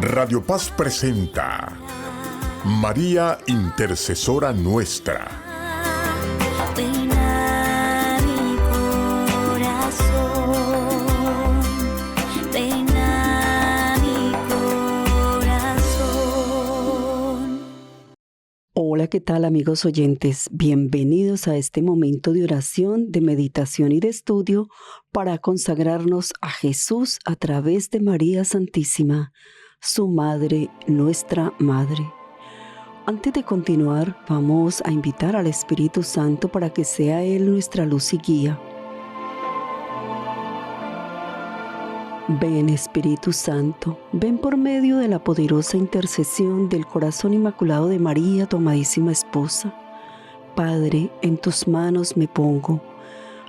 Radio Paz presenta María Intercesora Nuestra. Ven a mi corazón, ven a mi corazón. Hola, ¿qué tal amigos oyentes? Bienvenidos a este momento de oración, de meditación y de estudio para consagrarnos a Jesús a través de María Santísima, su Madre, nuestra Madre. Antes de continuar, vamos a invitar al Espíritu Santo para que sea Él nuestra luz y guía. Ven, Espíritu Santo, ven por medio de la poderosa intercesión del corazón inmaculado de María, tu amadísima esposa. Padre, en tus manos me pongo.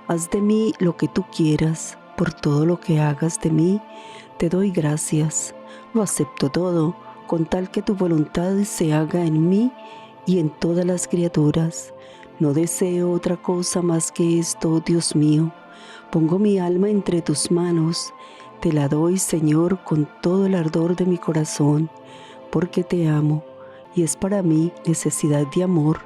Haz de mí lo que tú quieras. Por todo lo que hagas de mí, te doy gracias. Lo acepto todo, con tal que tu voluntad se haga en mí y en todas las criaturas. No deseo otra cosa más que esto, Dios mío. Pongo mi alma entre tus manos. Te la doy, Señor, con todo el ardor de mi corazón, porque te amo, y es para mí necesidad de amor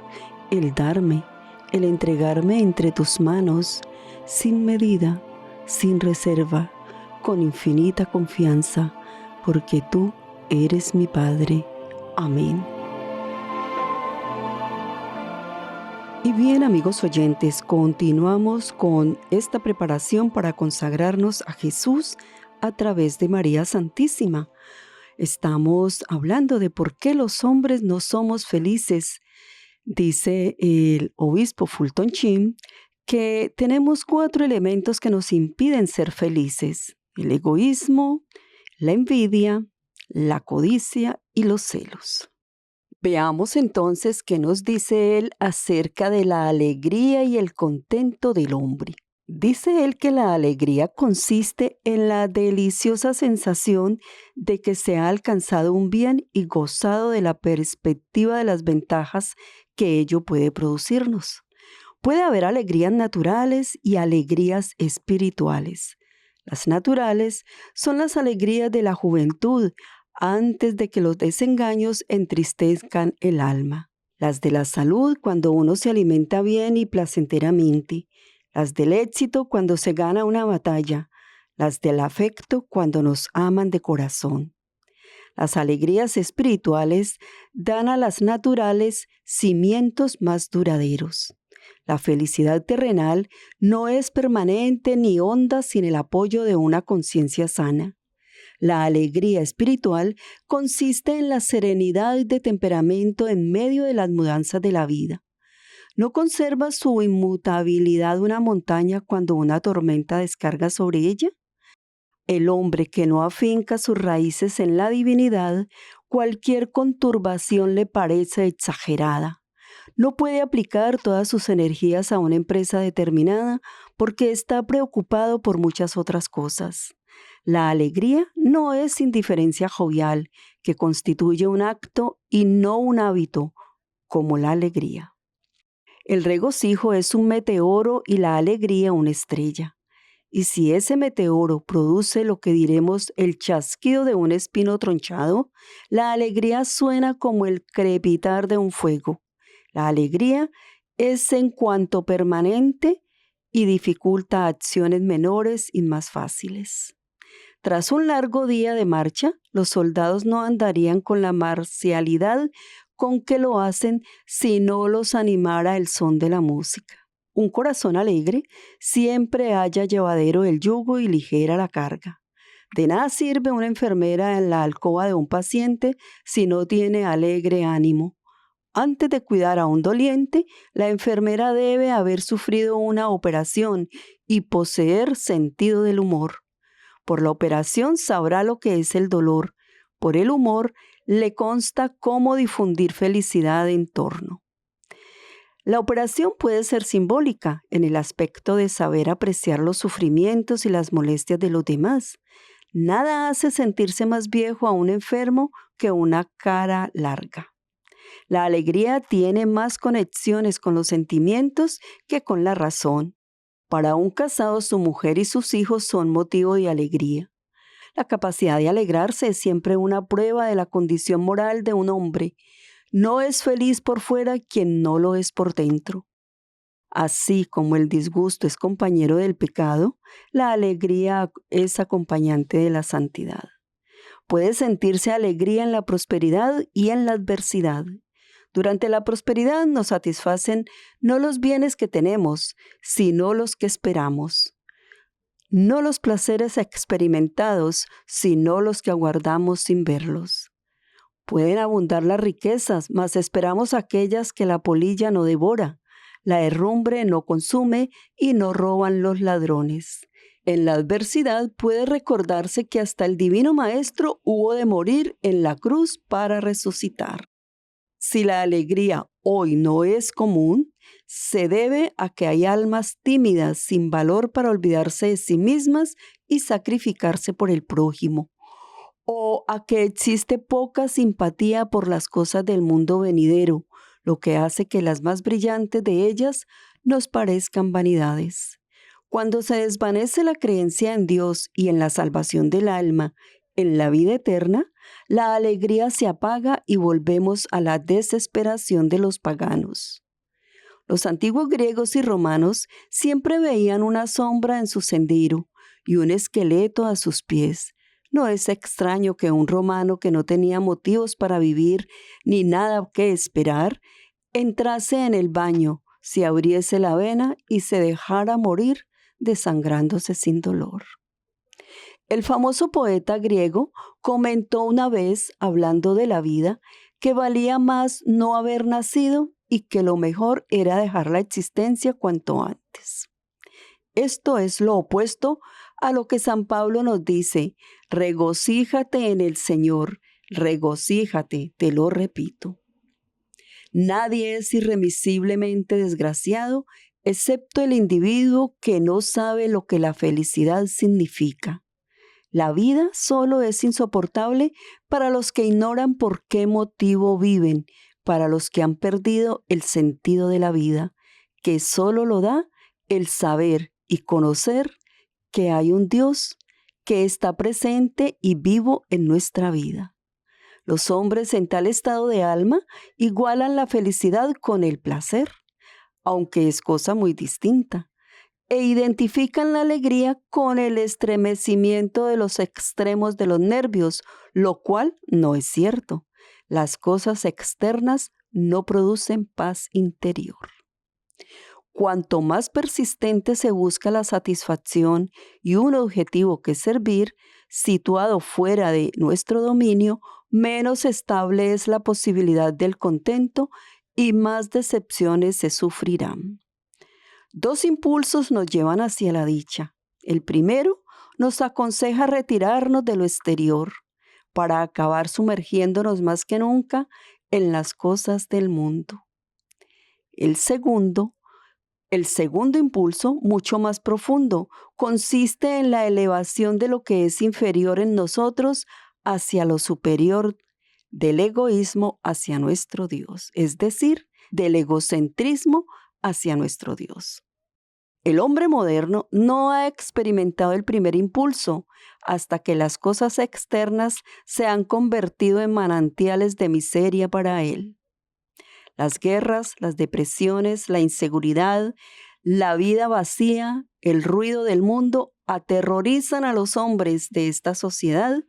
el darme, el entregarme entre tus manos, sin medida, sin reserva, con infinita confianza, porque tú eres mi Padre. Amén. Y bien, amigos oyentes, continuamos con esta preparación para consagrarnos a Jesús a través de María Santísima. Estamos hablando de por qué los hombres no somos felices. Dice el obispo Fulton Sheen que tenemos 4 elementos que nos impiden ser felices: el egoísmo, la envidia, la codicia y los celos. Veamos entonces qué nos dice él acerca de la alegría y el contento del hombre. Dice él que la alegría consiste en la deliciosa sensación de que se ha alcanzado un bien y gozado de la perspectiva de las ventajas que ello puede producirnos. Puede haber alegrías naturales y alegrías espirituales. Las naturales son las alegrías de la juventud, antes de que los desengaños entristezcan el alma. Las de la salud, cuando uno se alimenta bien y placenteramente. Las del éxito, cuando se gana una batalla. Las del afecto, cuando nos aman de corazón. Las alegrías espirituales dan a las naturales cimientos más duraderos. La felicidad terrenal no es permanente ni honda sin el apoyo de una conciencia sana. La alegría espiritual consiste en la serenidad de temperamento en medio de las mudanzas de la vida. ¿No conserva su inmutabilidad una montaña cuando una tormenta descarga sobre ella? El hombre que no afinca sus raíces en la divinidad, cualquier conturbación le parece exagerada. No puede aplicar todas sus energías a una empresa determinada porque está preocupado por muchas otras cosas. La alegría no es indiferencia jovial, que constituye un acto y no un hábito, como la alegría. El regocijo es un meteoro y la alegría una estrella. Y si ese meteoro produce lo que diremos el chasquido de un espino tronchado, la alegría suena como el crepitar de un fuego. La alegría es en cuanto permanente y dificulta acciones menores y más fáciles. Tras un largo día de marcha, los soldados no andarían con la marcialidad con que lo hacen si no los animara el son de la música. Un corazón alegre siempre halla llevadero el yugo y ligera la carga. De nada sirve una enfermera en la alcoba de un paciente si no tiene alegre ánimo. Antes de cuidar a un doliente, la enfermera debe haber sufrido una operación y poseer sentido del humor. Por la operación sabrá lo que es el dolor. Por el humor le consta cómo difundir felicidad en torno. La operación puede ser simbólica en el aspecto de saber apreciar los sufrimientos y las molestias de los demás. Nada hace sentirse más viejo a un enfermo que una cara larga. La alegría tiene más conexiones con los sentimientos que con la razón. Para un casado, su mujer y sus hijos son motivo de alegría. La capacidad de alegrarse es siempre una prueba de la condición moral de un hombre. No es feliz por fuera quien no lo es por dentro. Así como el disgusto es compañero del pecado, la alegría es acompañante de la santidad. Puede sentirse alegría en la prosperidad y en la adversidad. Durante la prosperidad nos satisfacen no los bienes que tenemos, sino los que esperamos. No los placeres experimentados, sino los que aguardamos sin verlos. Pueden abundar las riquezas, mas esperamos aquellas que la polilla no devora, la herrumbre no consume y no roban los ladrones. En la adversidad puede recordarse que hasta el Divino Maestro hubo de morir en la cruz para resucitar. Si la alegría hoy no es común, se debe a que hay almas tímidas sin valor para olvidarse de sí mismas y sacrificarse por el prójimo, o a que existe poca simpatía por las cosas del mundo venidero, lo que hace que las más brillantes de ellas nos parezcan vanidades. Cuando se desvanece la creencia en Dios y en la salvación del alma, en la vida eterna, la alegría se apaga y volvemos a la desesperación de los paganos. Los antiguos griegos y romanos siempre veían una sombra en su sendero y un esqueleto a sus pies. No es extraño que un romano que no tenía motivos para vivir ni nada que esperar, entrase en el baño, se abriese la vena y se dejara morir desangrándose sin dolor. El famoso poeta griego comentó una vez, hablando de la vida, que valía más no haber nacido y que lo mejor era dejar la existencia cuanto antes. Esto es lo opuesto a lo que San Pablo nos dice: regocíjate en el Señor, regocíjate, te lo repito. Nadie es irremisiblemente desgraciado, excepto el individuo que no sabe lo que la felicidad significa. La vida solo es insoportable para los que ignoran por qué motivo viven, para los que han perdido el sentido de la vida, que solo lo da el saber y conocer que hay un Dios que está presente y vivo en nuestra vida. Los hombres en tal estado de alma igualan la felicidad con el placer, aunque es cosa muy distinta, e identifican la alegría con el estremecimiento de los extremos de los nervios, lo cual no es cierto. Las cosas externas no producen paz interior. Cuanto más persistente se busca la satisfacción y un objetivo que servir, situado fuera de nuestro dominio, menos estable es la posibilidad del contento y más decepciones se sufrirán. Dos impulsos nos llevan hacia la dicha. El primero nos aconseja retirarnos de lo exterior para acabar sumergiéndonos más que nunca en las cosas del mundo. El segundo impulso, mucho más profundo, consiste en la elevación de lo que es inferior en nosotros hacia lo superior, del egoísmo hacia nuestro Dios, es decir, del egocentrismo hacia nuestro Dios. El hombre moderno no ha experimentado el primer impulso hasta que las cosas externas se han convertido en manantiales de miseria para él. Las guerras, las depresiones, la inseguridad, la vida vacía, el ruido del mundo aterrorizan a los hombres de esta sociedad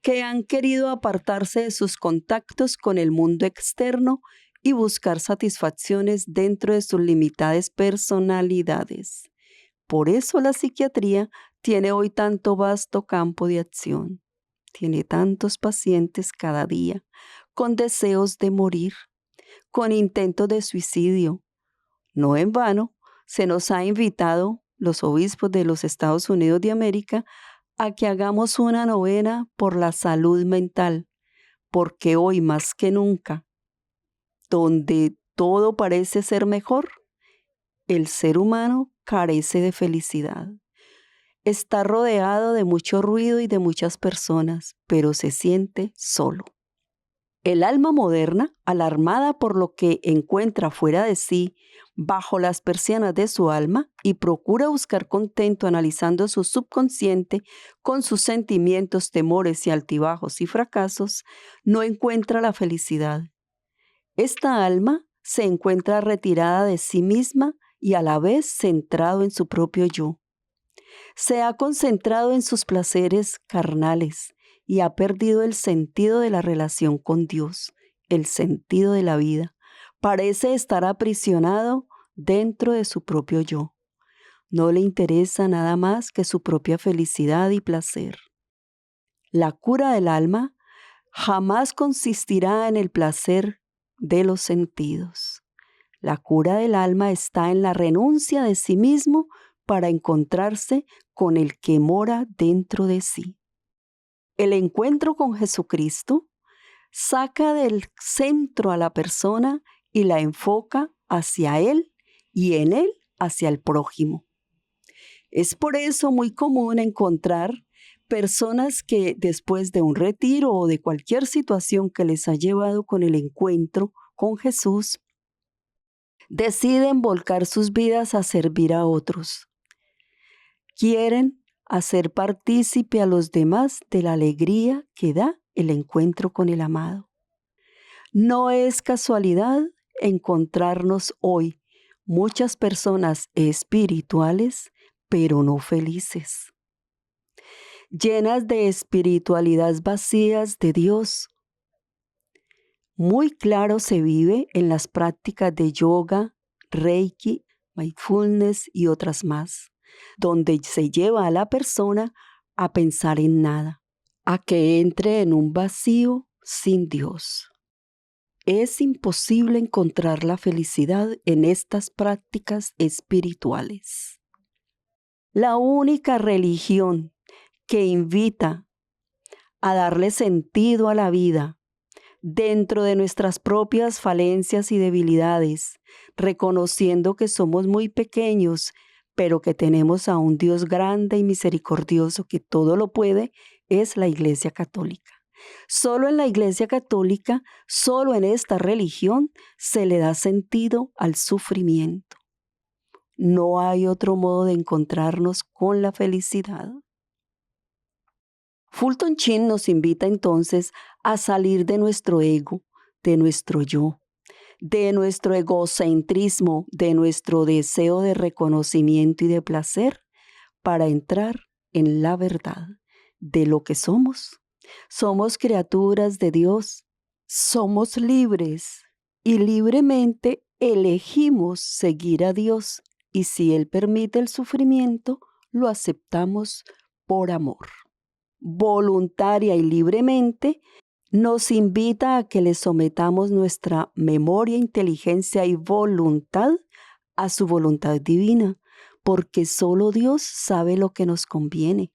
que han querido apartarse de sus contactos con el mundo externo y buscar satisfacciones dentro de sus limitadas personalidades. Por eso la psiquiatría tiene hoy tanto vasto campo de acción. Tiene tantos pacientes cada día con deseos de morir, con intentos de suicidio. No en vano, se nos ha invitado, los obispos de los Estados Unidos de América, a que hagamos una novena por la salud mental, porque hoy más que nunca, donde todo parece ser mejor, el ser humano carece de felicidad. Está rodeado de mucho ruido y de muchas personas, pero se siente solo. El alma moderna, alarmada por lo que encuentra fuera de sí, bajo las persianas de su alma, y procura buscar contento analizando su subconsciente con sus sentimientos, temores y altibajos y fracasos, no encuentra la felicidad. Esta alma se encuentra retirada de sí misma y a la vez centrado en su propio yo. Se ha concentrado en sus placeres carnales y ha perdido el sentido de la relación con Dios, el sentido de la vida. Parece estar aprisionado dentro de su propio yo. No le interesa nada más que su propia felicidad y placer. La cura del alma jamás consistirá en el placer de los sentidos. La cura del alma está en la renuncia de sí mismo para encontrarse con el que mora dentro de sí. El encuentro con Jesucristo saca del centro a la persona y la enfoca hacia Él y en Él hacia el prójimo. Es por eso muy común encontrar personas que después de un retiro o de cualquier situación que les ha llevado con el encuentro con Jesús, deciden volcar sus vidas a servir a otros. Quieren hacer partícipe a los demás de la alegría que da el encuentro con el amado. No es casualidad encontrarnos hoy muchas personas espirituales, pero no felices, llenas de espiritualidad vacías de Dios. Muy claro se vive en las prácticas de yoga, reiki, mindfulness y otras más, donde se lleva a la persona a pensar en nada, a que entre en un vacío sin Dios. Es imposible encontrar la felicidad en estas prácticas espirituales. La única religión que invita a darle sentido a la vida dentro de nuestras propias falencias y debilidades, reconociendo que somos muy pequeños, pero que tenemos a un Dios grande y misericordioso que todo lo puede, es la Iglesia Católica. Solo en la Iglesia Católica, solo en esta religión, se le da sentido al sufrimiento. No hay otro modo de encontrarnos con la felicidad. Fulton Sheen nos invita entonces a salir de nuestro ego, de nuestro yo, de nuestro egocentrismo, de nuestro deseo de reconocimiento y de placer, para entrar en la verdad de lo que somos. Somos criaturas de Dios, somos libres y libremente elegimos seguir a Dios, y si Él permite el sufrimiento, lo aceptamos por amor. Voluntaria y libremente nos invita a que le sometamos nuestra memoria, inteligencia y voluntad a su voluntad divina, porque solo Dios sabe lo que nos conviene.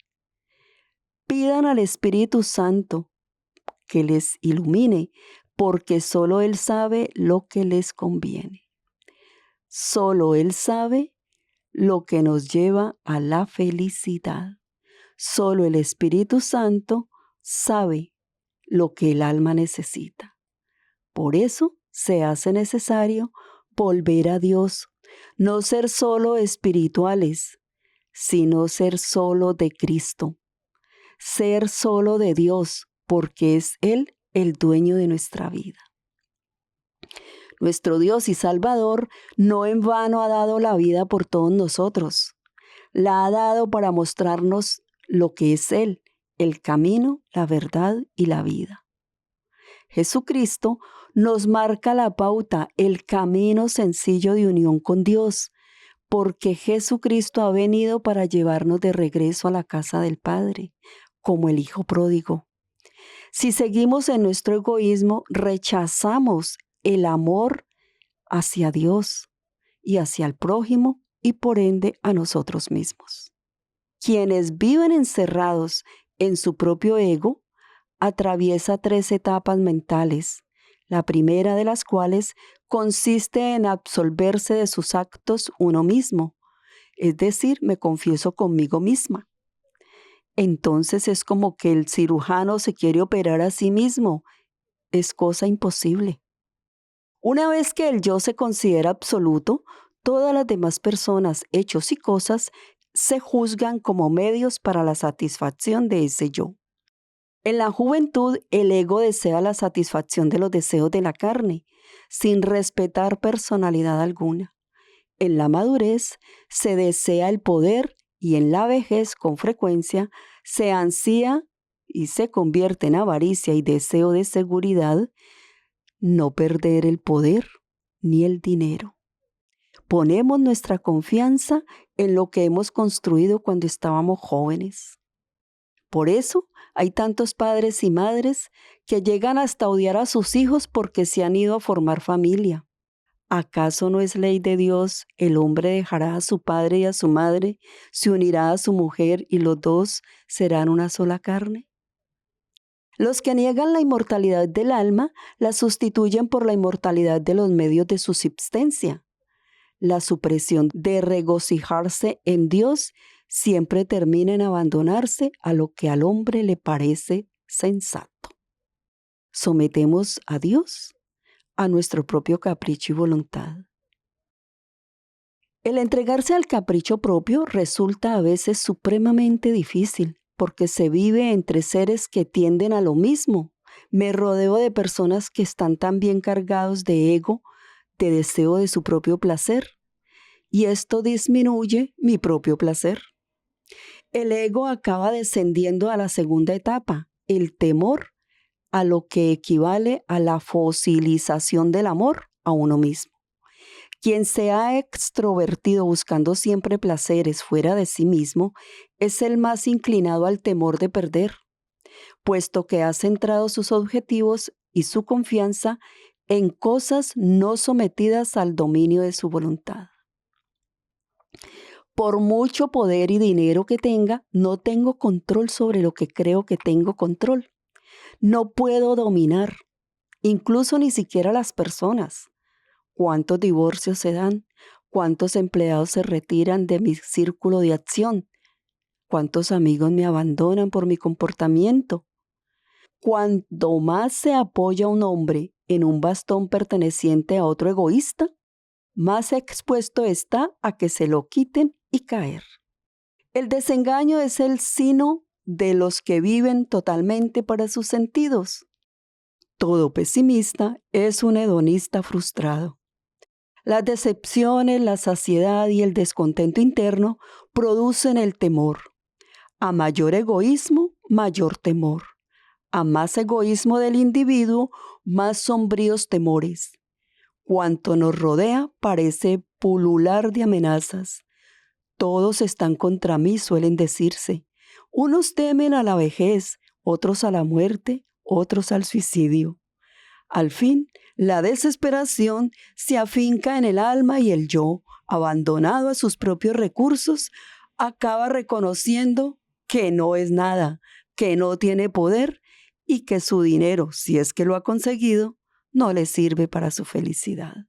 Pidan al Espíritu Santo que les ilumine, porque solo Él sabe lo que les conviene. Solo Él sabe lo que nos lleva a la felicidad. Solo el Espíritu Santo sabe lo que el alma necesita. Por eso se hace necesario volver a Dios, no ser solo espirituales, sino ser solo de Cristo, ser solo de Dios, porque es Él el dueño de nuestra vida. Nuestro Dios y Salvador no en vano ha dado la vida por todos nosotros. La ha dado para mostrarnos lo que es Él, el camino, la verdad y la vida. Jesucristo nos marca la pauta, el camino sencillo de unión con Dios, porque Jesucristo ha venido para llevarnos de regreso a la casa del Padre, como el Hijo pródigo. Si seguimos en nuestro egoísmo, rechazamos el amor hacia Dios y hacia el prójimo y por ende a nosotros mismos. Quienes viven encerrados en su propio ego atraviesa 3 etapas mentales, la primera de las cuales consiste en absolverse de sus actos uno mismo, es decir, me confieso conmigo misma. Entonces es como que el cirujano se quiere operar a sí mismo es cosa imposible. Una vez que el yo se considera absoluto, todas las demás personas, hechos y cosas se juzgan como medios para la satisfacción de ese yo. En la juventud, el ego desea la satisfacción de los deseos de la carne, sin respetar personalidad alguna. En la madurez, se desea el poder y en la vejez, con frecuencia, se ansía y se convierte en avaricia y deseo de seguridad, no perder el poder ni el dinero. Ponemos nuestra confianza en lo que hemos construido cuando estábamos jóvenes. Por eso hay tantos padres y madres que llegan hasta odiar a sus hijos porque se han ido a formar familia. ¿Acaso no es ley de Dios, el hombre dejará a su padre y a su madre, se unirá a su mujer y los dos serán una sola carne? Los que niegan la inmortalidad del alma la sustituyen por la inmortalidad de los medios de subsistencia. La supresión de regocijarse en Dios siempre termina en abandonarse a lo que al hombre le parece sensato. Sometemos a Dios a nuestro propio capricho y voluntad. El entregarse al capricho propio resulta a veces supremamente difícil porque se vive entre seres que tienden a lo mismo. Me rodeo de personas que están también cargados de ego, de deseo de su propio placer, y esto disminuye mi propio placer. El ego acaba descendiendo a la segunda etapa, el temor, a lo que equivale a la fosilización del amor a uno mismo. Quien se ha extrovertido buscando siempre placeres fuera de sí mismo es el más inclinado al temor de perder, puesto que ha centrado sus objetivos y su confianza en cosas no sometidas al dominio de su voluntad. Por mucho poder y dinero que tenga, no tengo control sobre lo que creo que tengo control. No puedo dominar, incluso ni siquiera las personas. ¿Cuántos divorcios se dan? ¿Cuántos empleados se retiran de mi círculo de acción? ¿Cuántos amigos me abandonan por mi comportamiento? Cuanto más se apoya un hombre en un bastón perteneciente a otro egoísta, más expuesto está a que se lo quiten y caer. El desengaño es el sino de los que viven totalmente para sus sentidos. Todo pesimista es un hedonista frustrado. Las decepciones, la saciedad y el descontento interno producen el temor. A mayor egoísmo, mayor temor. A más egoísmo del individuo, más sombríos temores. Cuanto nos rodea parece pulular de amenazas. Todos están contra mí, suelen decirse. Unos temen a la vejez, otros a la muerte, otros al suicidio. Al fin, la desesperación se afinca en el alma y el yo, abandonado a sus propios recursos, acaba reconociendo que no es nada, que no tiene poder y que su dinero, si es que lo ha conseguido, no le sirve para su felicidad.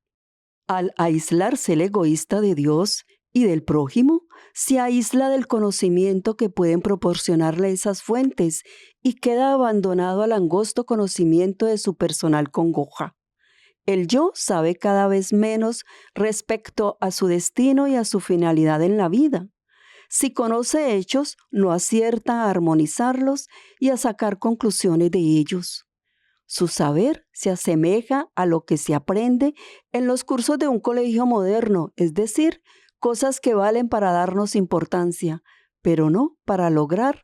Al aislarse el egoísta de Dios y del prójimo, se aísla del conocimiento que pueden proporcionarle esas fuentes y queda abandonado al angosto conocimiento de su personal congoja. El yo sabe cada vez menos respecto a su destino y a su finalidad en la vida. Si conoce hechos, no acierta a armonizarlos y a sacar conclusiones de ellos. Su saber se asemeja a lo que se aprende en los cursos de un colegio moderno, es decir, cosas que valen para darnos importancia, pero no para lograr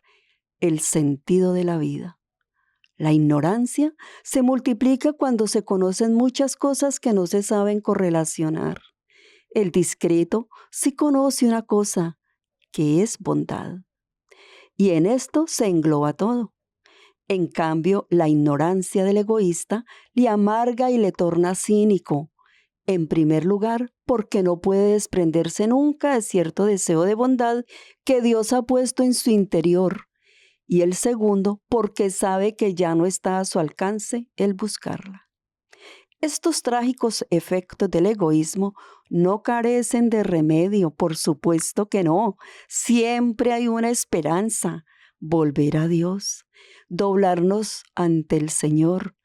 el sentido de la vida. La ignorancia se multiplica cuando se conocen muchas cosas que no se saben correlacionar. El discreto sí conoce una cosa, que es bondad. Y en esto se engloba todo. En cambio, la ignorancia del egoísta le amarga y le torna cínico. En primer lugar, porque no puede desprenderse nunca de cierto deseo de bondad que Dios ha puesto en su interior. Y el segundo, porque sabe que ya no está a su alcance el buscarla. Estos trágicos efectos del egoísmo no carecen de remedio, por supuesto que no. Siempre hay una esperanza, volver a Dios, doblarnos ante el Señor,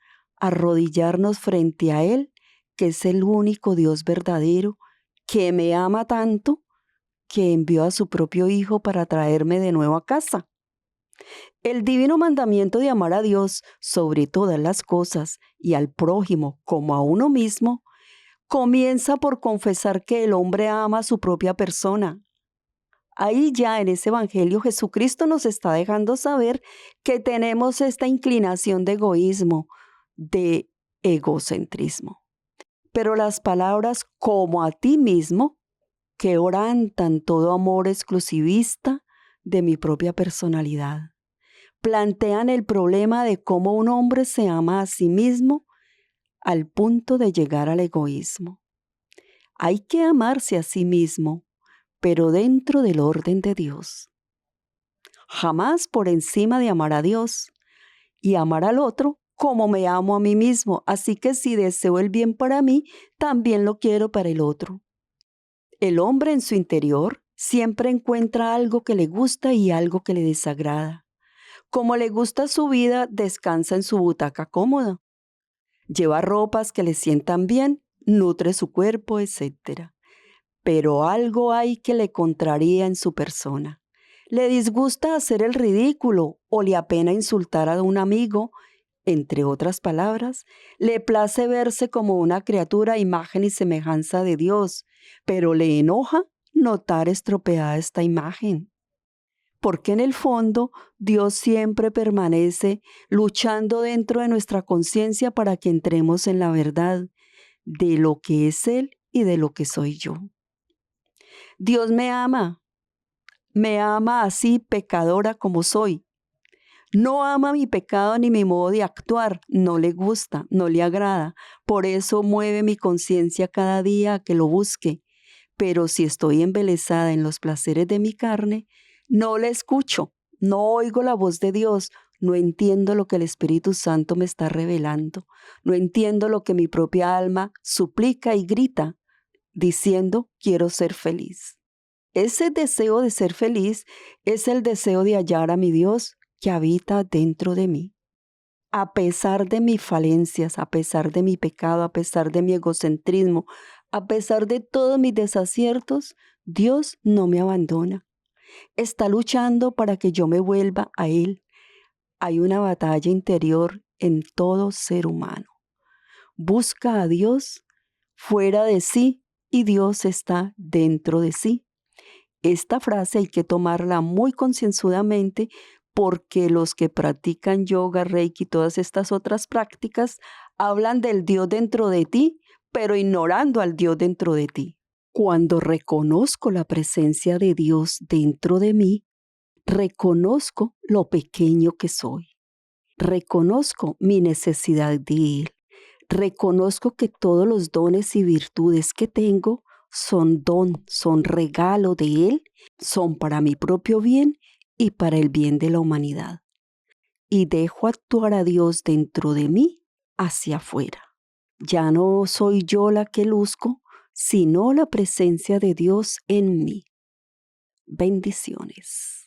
arrodillarnos frente a Él, que es el único Dios verdadero, que me ama tanto, que envió a su propio Hijo para traerme de nuevo a casa. El divino mandamiento de amar a Dios sobre todas las cosas y al prójimo como a uno mismo, comienza por confesar que el hombre ama a su propia persona. Ahí ya en ese Evangelio Jesucristo nos está dejando saber que tenemos esta inclinación de egoísmo, de egocentrismo. Pero las palabras como a ti mismo quebrantan todo amor exclusivista de mi propia personalidad. Plantean el problema de cómo un hombre se ama a sí mismo al punto de llegar al egoísmo. Hay que amarse a sí mismo, pero dentro del orden de Dios. Jamás por encima de amar a Dios y amar al otro como me amo a mí mismo. Así que si deseo el bien para mí, también lo quiero para el otro. El hombre en su interior siempre encuentra algo que le gusta y algo que le desagrada. Como le gusta su vida, descansa en su butaca cómoda. Lleva ropas que le sientan bien, nutre su cuerpo, etc. Pero algo hay que le contraría en su persona. Le disgusta hacer el ridículo o le apena insultar a un amigo, entre otras palabras. Le place verse como una criatura a imagen y semejanza de Dios, pero le enoja notar estropeada esta imagen. Porque en el fondo Dios siempre permanece luchando dentro de nuestra conciencia para que entremos en la verdad de lo que es Él y de lo que soy yo. Dios me ama así pecadora como soy. No ama mi pecado ni mi modo de actuar, no le gusta, no le agrada. Por eso mueve mi conciencia cada día a que lo busque. Pero si estoy embelesada en los placeres de mi carne, no le escucho, no oigo la voz de Dios, no entiendo lo que el Espíritu Santo me está revelando, no entiendo lo que mi propia alma suplica y grita, diciendo, quiero ser feliz. Ese deseo de ser feliz es el deseo de hallar a mi Dios que habita dentro de mí. A pesar de mis falencias, a pesar de mi pecado, a pesar de mi egocentrismo, a pesar de todos mis desaciertos, Dios no me abandona. Está luchando para que yo me vuelva a Él. Hay una batalla interior en todo ser humano. Busca a Dios fuera de sí y Dios está dentro de sí. Esta frase hay que tomarla muy concienzudamente porque los que practican yoga, reiki y todas estas otras prácticas hablan del Dios dentro de ti, pero ignorando al Dios dentro de ti. Cuando reconozco la presencia de Dios dentro de mí, reconozco lo pequeño que soy. Reconozco mi necesidad de Él. Reconozco que todos los dones y virtudes que tengo son don, son regalo de Él, son para mi propio bien y para el bien de la humanidad. Y dejo actuar a Dios dentro de mí hacia afuera. Ya no soy yo la que luzco, sino la presencia de Dios en mí. Bendiciones.